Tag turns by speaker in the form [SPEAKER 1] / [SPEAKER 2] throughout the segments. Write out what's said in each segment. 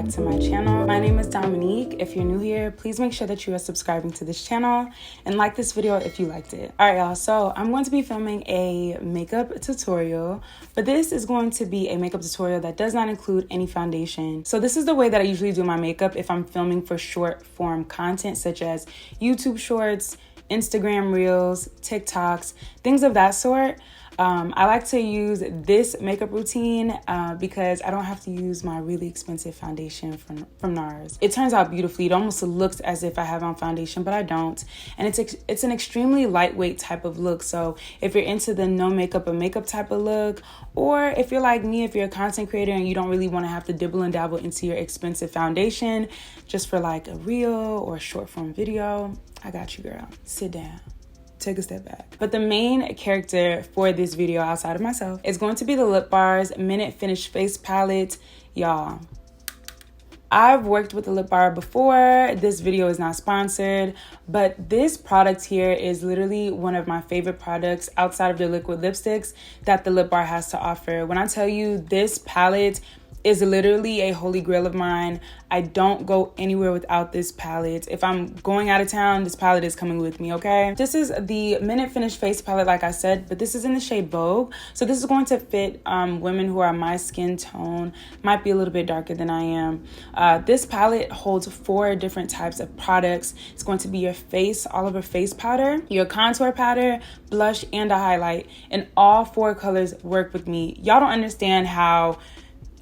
[SPEAKER 1] back to my channel. My name is Dominique. If you're new here, please make sure that you are subscribing to this channel and like this video if you liked it. All right, y'all, so I'm going to be filming a makeup tutorial, but this is going to be a makeup tutorial that does not include any foundation. So this is the way that I usually do my makeup if I'm filming for short form content such as YouTube shorts, Instagram reels, TikToks, things of that sort. I like to use this makeup routine because I don't have to use my really expensive foundation from NARS. It turns out beautifully. It almost looks as if I have on foundation, but I don't. And it's an extremely lightweight type of look. So if you're into the no makeup or makeup type of look, or if you're like me, if you're a content creator and you don't really want to have to dibble and dabble into your expensive foundation just for like a reel or a short form video, I got you, girl. Sit down. Take a step back. But the main character for this video outside of myself is going to be the Lip Bar's Minute Finish Face Palette. Y'all, I've worked with the Lip Bar before. This video is not sponsored, but this product here is literally one of my favorite products outside of the liquid lipsticks that the Lip Bar has to offer. When I tell you this palette is literally a holy grail of mine, I don't go anywhere without this palette. If I'm going out of town, this palette is coming with me, okay? This is the Minute Finish Face Palette, like I said, but this is in the shade Vogue. So this is going to fit women who are my skin tone, might be a little bit darker than I am. This palette holds 4 different types of products. It's going to be your face, all over face powder, your contour powder, blush, and a highlight. And all 4 colors work with me. Y'all don't understand how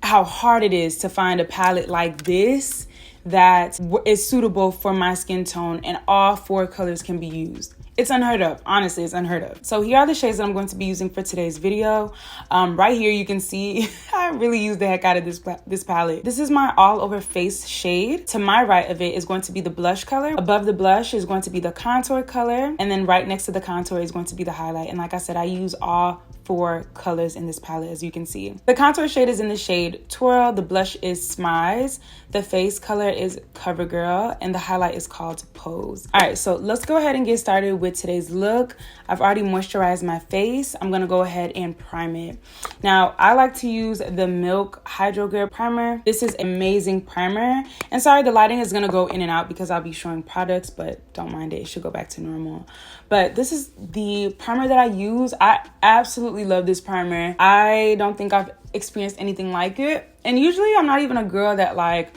[SPEAKER 1] hard it is to find a palette like this that is suitable for my skin tone and all 4 colors can be used. It's unheard of. Honestly, it's unheard of. So here are the shades that I'm going to be using for today's video. Right here, you can see I really used the heck out of this palette. This is my all over face shade. To my right of it is going to be the blush color. Above the blush is going to be the contour color. And then right next to the contour is going to be the highlight. And like I said, I use all 4 colors in this palette, as you can see. The contour shade is in the shade Twirl, the blush is Smize, the face color is CoverGirl, and the highlight is called Pose. All right, so let's go ahead and get started with today's look. I've already moisturized my face. I'm gonna go ahead and prime it. Now, I like to use the Milk Hydro Gel Primer. This is an amazing primer. And sorry, the lighting is gonna go in and out because I'll be showing products, but don't mind it, it should go back to normal. But this is the primer that I use. I absolutely love this primer. I don't think I've experienced anything like it. And usually I'm not even a girl that like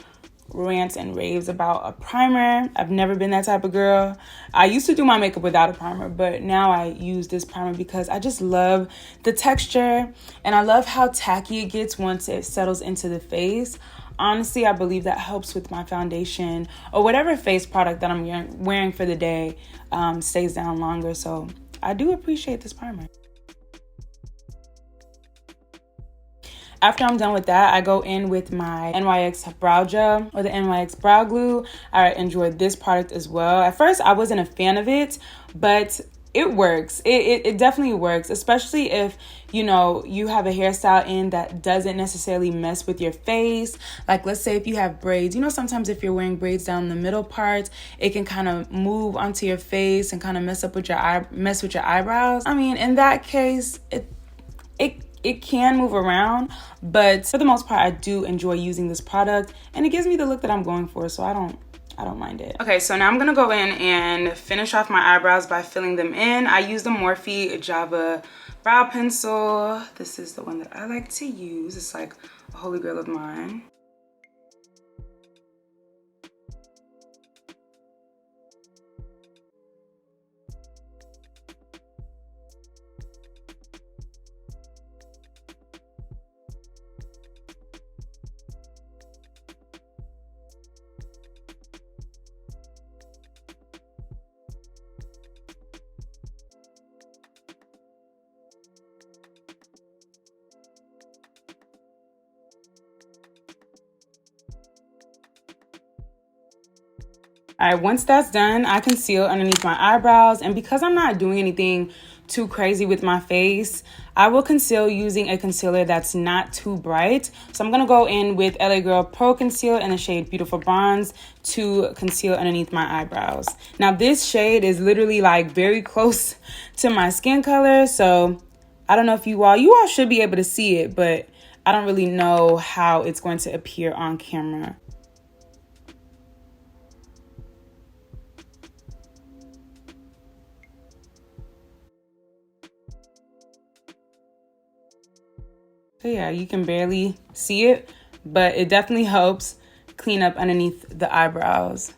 [SPEAKER 1] rants and raves about a primer. I've never been that type of girl. I used to do my makeup without a primer, but now I use this primer because I just love the texture and I love how tacky it gets once it settles into the face. Honestly, I believe that helps with my foundation or whatever face product that I'm wearing for the day stays down longer. So I do appreciate this primer. After I'm done with that, I go in with my NYX brow gel or the NYX brow glue. I enjoyed this product as well. At first, I wasn't a fan of it, but it works. It definitely works, especially if, you know, you have a hairstyle in that doesn't necessarily mess with your face. Like, let's say if you have braids, you know, sometimes if you're wearing braids down the middle part, it can kind of move onto your face and kind of mess with your eyebrows. I mean, in that case, it can move around, but for the most part, I do enjoy using this product and it gives me the look that I'm going for, so I don't mind it. Okay, so now I'm gonna go in and finish off my eyebrows by filling them in. I use the Morphe Java brow pencil. This is the one that I like to use. It's like a holy grail of mine. All right, once that's done, I conceal underneath my eyebrows. And because I'm not doing anything too crazy with my face, I will conceal using a concealer that's not too bright. So I'm gonna go in with LA Girl Pro Conceal in the shade Beautiful Bronze to conceal underneath my eyebrows. Now this shade is literally like very close to my skin color. So I don't know if you all should be able to see it, but I don't really know how it's going to appear on camera. So yeah, you can barely see it, but it definitely helps clean up underneath the eyebrows.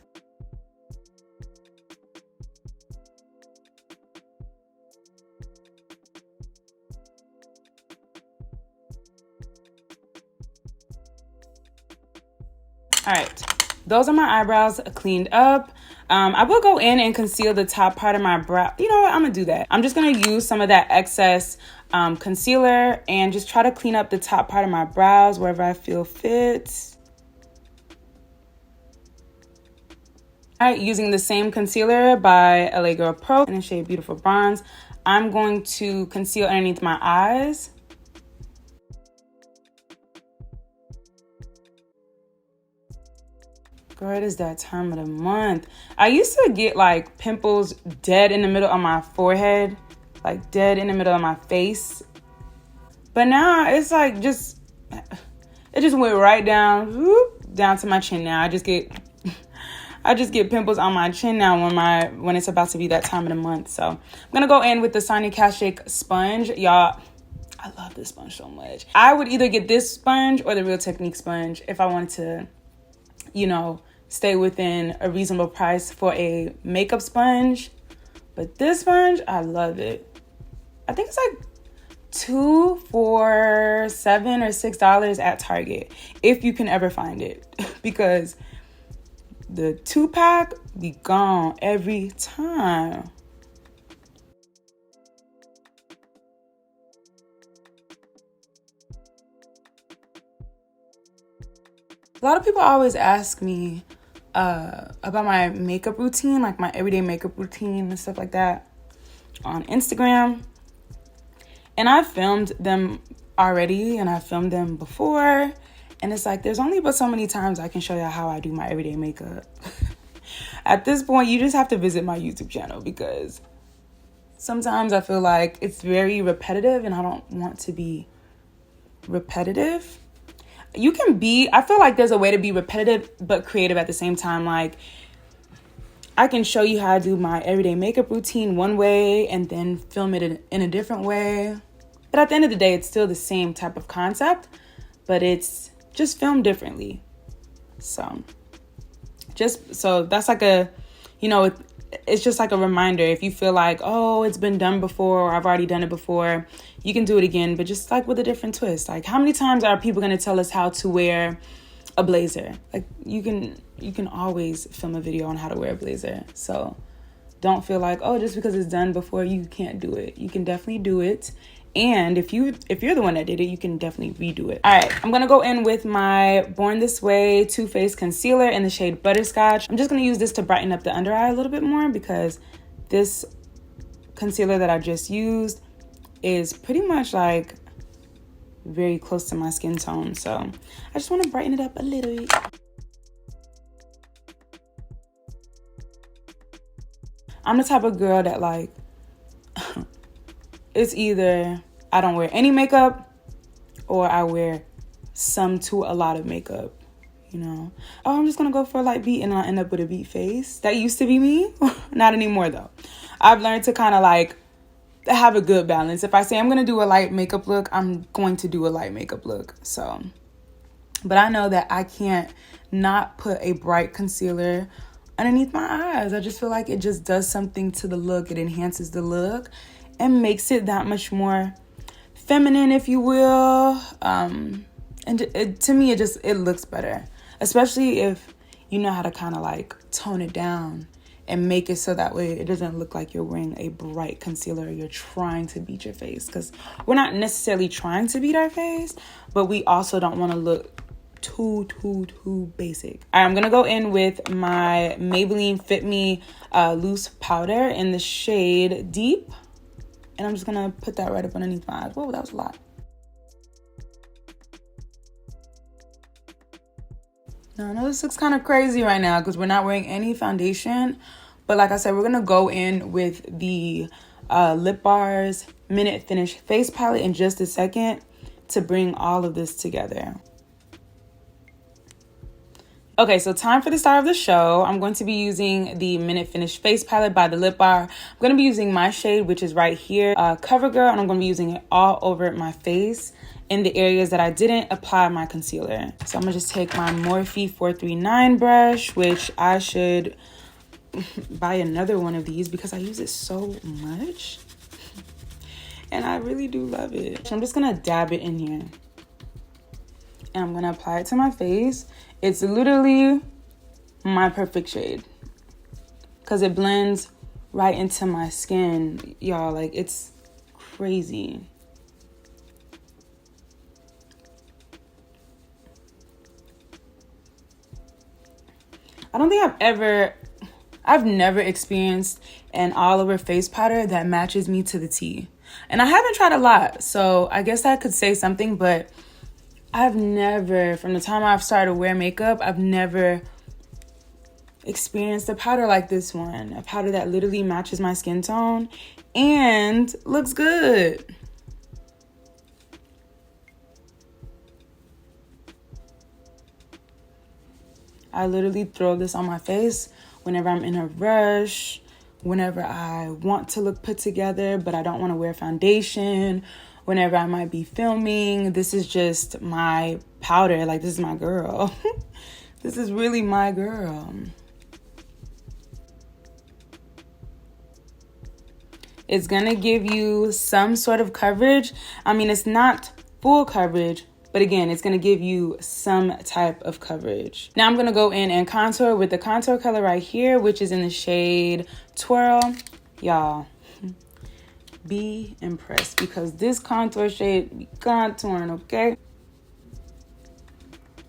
[SPEAKER 1] All right, those are my eyebrows cleaned up. I will go in and conceal the top part of my brow. You know what? I'm gonna do that. I'm just gonna use some of that excess concealer and just try to clean up the top part of my brows wherever I feel fit. All right, using the same concealer by LA Girl Pro in the shade Beautiful Bronze, I'm going to conceal underneath my eyes. Girl, it is that time of the month. I used to get like pimples dead in the middle of my forehead, like dead in the middle of my face. But now it's like it just went right down, whoop, down to my chin now. I just get pimples on my chin now when it's about to be that time of the month. So I'm gonna go in with the Sonia Kashuk sponge. Y'all, I love this sponge so much. I would either get this sponge or the Real Technique sponge if I wanted to, you know, stay within a reasonable price for a makeup sponge. But this sponge, I love it. I think it's like $2 for $7 or $6 at Target, if you can ever find it, because the 2-pack be gone every time. A lot of people always ask me about my makeup routine, like my everyday makeup routine and stuff like that on Instagram. And I've filmed them already, and I've filmed them before. And it's like, there's only but so many times I can show you how I do my everyday makeup. At this point, you just have to visit my YouTube channel, because sometimes I feel like it's very repetitive and I don't want to be repetitive. I feel like there's a way to be repetitive but creative at the same time. Like, I can show you how I do my everyday makeup routine one way and then film it in a different way. But at the end of the day, it's still the same type of concept, but it's just filmed differently. So that's like it's just like a reminder. If you feel like, oh, it's been done before, or I've already done it before, you can do it again, but just like with a different twist. Like, how many times are people going to tell us how to wear a blazer? Like, you can always film a video on how to wear a blazer. So don't feel like, oh, just because it's done before, you can't do it. You can definitely do it. And if you're the one that did it, you can definitely redo it. All right, I'm going to go in with my Born This Way Too Faced Concealer in the shade Butterscotch. I'm just going to use this to brighten up the under eye a little bit more, because this concealer that I just used is pretty much like very close to my skin tone. So I just want to brighten it up a little bit. I'm the type of girl that, like, it's either I don't wear any makeup or I wear some to a lot of makeup, you know. Oh, I'm just going to go for a light beat and I'll end up with a beat face. That used to be me. Not anymore, though. I've learned to kind of like have a good balance. If I say I'm going to do a light makeup look, I'm going to do a light makeup look. So, but I know that I can't not put a bright concealer underneath my eyes. I just feel like it just does something to the look. It enhances the look and makes it that much more feminine, if you will. And to me, it looks better, especially if you know how to kind of like tone it down and make it so that way it doesn't look like you're wearing a bright concealer or you're trying to beat your face, because we're not necessarily trying to beat our face, but we also don't want to look too basic. All right, I'm gonna go in with my Maybelline Fit Me loose powder in the shade Deep. And I'm just going to put that right up underneath my eyes. Whoa, that was a lot. Now, I know this looks kind of crazy right now because we're not wearing any foundation. But like I said, we're going to go in with the Lip Bars Minute Finish Face Palette in just a second to bring all of this together. Okay, so time for the star of the show. I'm going to be using the Minute Finish Face Palette by the Lip Bar. I'm going to be using my shade, which is right here, CoverGirl, and I'm going to be using it all over my face in the areas that I didn't apply my concealer. So I'm going to just take my Morphe 439 brush, which I should buy another one of these because I use it so much. And I really do love it. So I'm just going to dab it in here. And I'm going to apply it to my face. It's literally my perfect shade because it blends right into my skin, y'all. Like, it's crazy. I don't think I've never experienced an all over face powder that matches me to the T. And I haven't tried a lot, so I guess that could say something, but I've never, from the time I've started to wear makeup, I've never experienced a powder like this one. A powder that literally matches my skin tone and looks good. I literally throw this on my face whenever I'm in a rush, whenever I want to look put together, but I don't want to wear foundation, whenever I might be filming. This is just my powder. Like, this is my girl. This is really my girl. It's gonna give you some sort of coverage. I mean, it's not full coverage, but again, it's gonna give you some type of coverage. Now I'm gonna go in and contour with the contour color right here, which is in the shade Twirl. Y'all, be impressed because this contour shade be contouring, okay?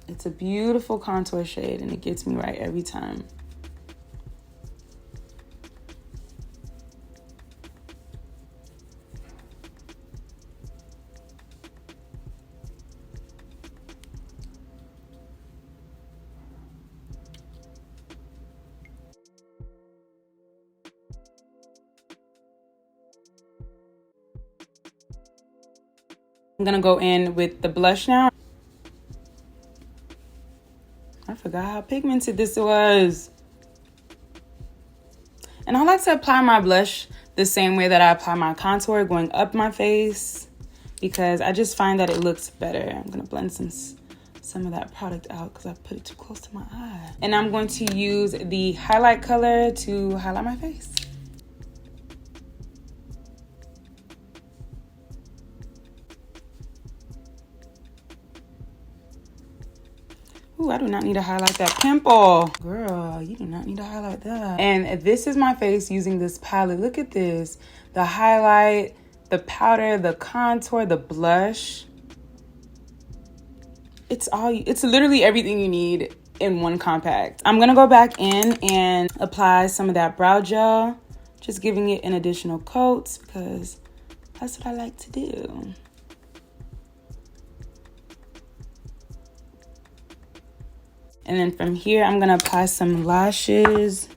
[SPEAKER 1] It's a beautiful contour shade and it gets me right every time. I'm gonna go in with the blush now. I forgot how pigmented this was. And I like to apply my blush the same way that I apply my contour, going up my face, because I just find that it looks better. I'm gonna blend some of that product out because I put it too close to my eye. And I'm going to use the highlight color to highlight my face. Ooh, I do not need to highlight that pimple. Girl, you do not need to highlight that. And this is my face using this palette. Look at this. The highlight, the powder, the contour, the blush. It's literally everything you need in one compact. I'm gonna go back in and apply some of that brow gel, just giving it an additional coat because that's what I like to do. And then from here, I'm gonna apply some lashes.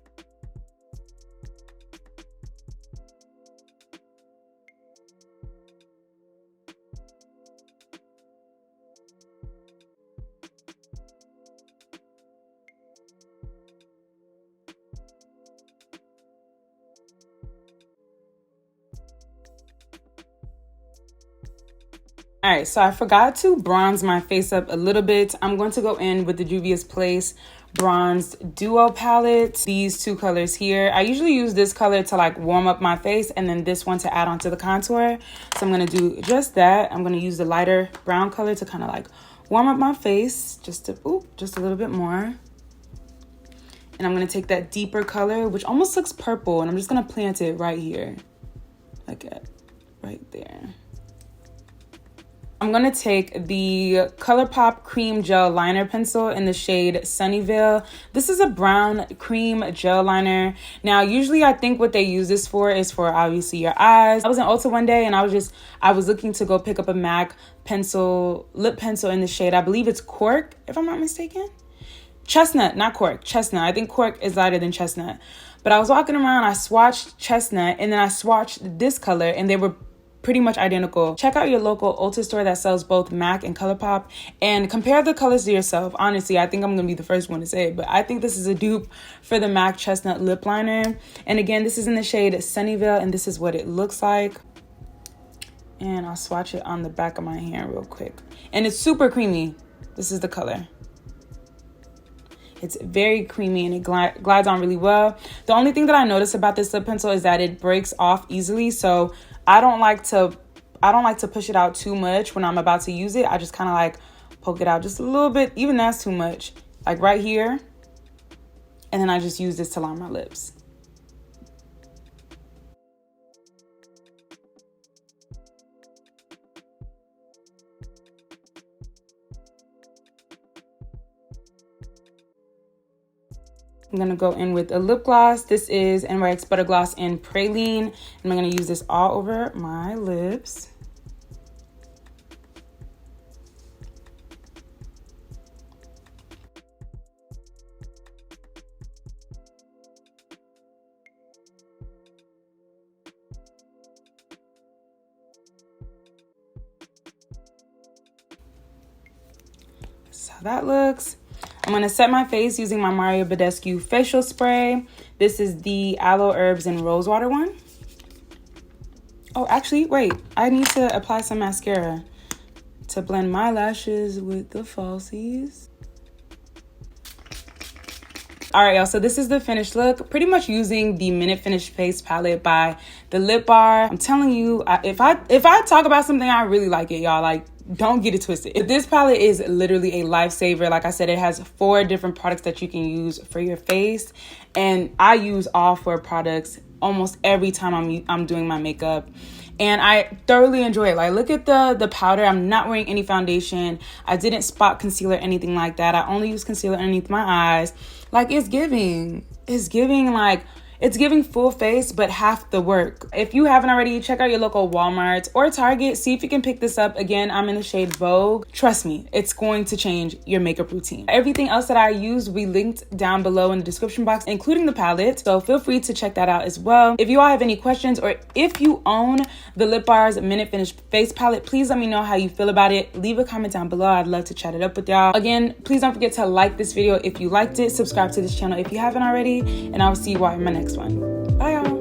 [SPEAKER 1] All right, so I forgot to bronze my face up a little bit. I'm going to go in with the Juvia's Place Bronzed Duo palette. These two colors here. I usually use this color to like warm up my face and then this one to add on to the contour. So I'm gonna do just that. I'm gonna use the lighter brown color to kind of like warm up my face just a little bit more. And I'm gonna take that deeper color, which almost looks purple, and I'm just gonna plant it right here, like right there. I'm gonna take the ColourPop Cream Gel Liner Pencil in the shade Sunnyvale. This is a brown cream gel liner. Now, usually I think what they use this for is for obviously your eyes. I was in Ulta one day and I was looking to go pick up a MAC pencil, lip pencil in the shade, I believe it's Cork, if I'm not mistaken. Chestnut, not Cork, Chestnut. I think Cork is lighter than Chestnut. But I was walking around, I swatched Chestnut, and then I swatched this color, and they were pretty much identical. Check out your local Ulta store that sells both MAC and ColourPop and compare the colors to yourself. Honestly, I think I'm gonna be the first one to say it, but I think this is a dupe for the MAC Chestnut Lip Liner. And again, this is in the shade Sunnyvale, and this is what it looks like. And I'll swatch it on the back of my hand real quick. And it's super creamy. This is the color. It's very creamy and it glides on really well. The only thing that I notice about this lip pencil is that it breaks off easily. So I don't like to push it out too much when I'm about to use it. I just kind of like poke it out just a little bit. Even that's too much. Like right here. And then I just use this to line my lips. I'm gonna go in with a lip gloss. This is NYX Butter Gloss in Praline. And I'm gonna use this all over my lips. That's how that looks. I'm going to set my face using my Mario Badescu facial spray. This is the Aloe Herbs and Rosewater one. Oh, actually, wait. I need to apply some mascara to blend my lashes with the falsies. All right, y'all, so this is the finished look. Pretty much using the Minute Finish Face palette by The Lip Bar. I'm telling you, if I talk about something, I really like it, y'all. Like, don't get it twisted. This palette is literally a lifesaver. Like I said, it has 4 different products that you can use for your face. And I use all 4 products almost every time I'm doing my makeup. And I thoroughly enjoy it. Like, look at the powder. I'm not wearing any foundation. I didn't spot concealer, anything like that. I only use concealer underneath my eyes. Like, it's giving like, it's giving full face, but half the work. If you haven't already, check out your local Walmart or Target. See if you can pick this up. Again, I'm in the shade Vogue. Trust me, it's going to change your makeup routine. Everything else that I use, we linked down below in the description box, including the palette. So feel free to check that out as well. If you all have any questions or if you own the Lip Bar's Minute Finish Face Palette, please let me know how you feel about it. Leave a comment down below. I'd love to chat it up with y'all. Again, please don't forget to like this video if you liked it. Subscribe to this channel if you haven't already. And I will see you all in my next one. Bye, y'all.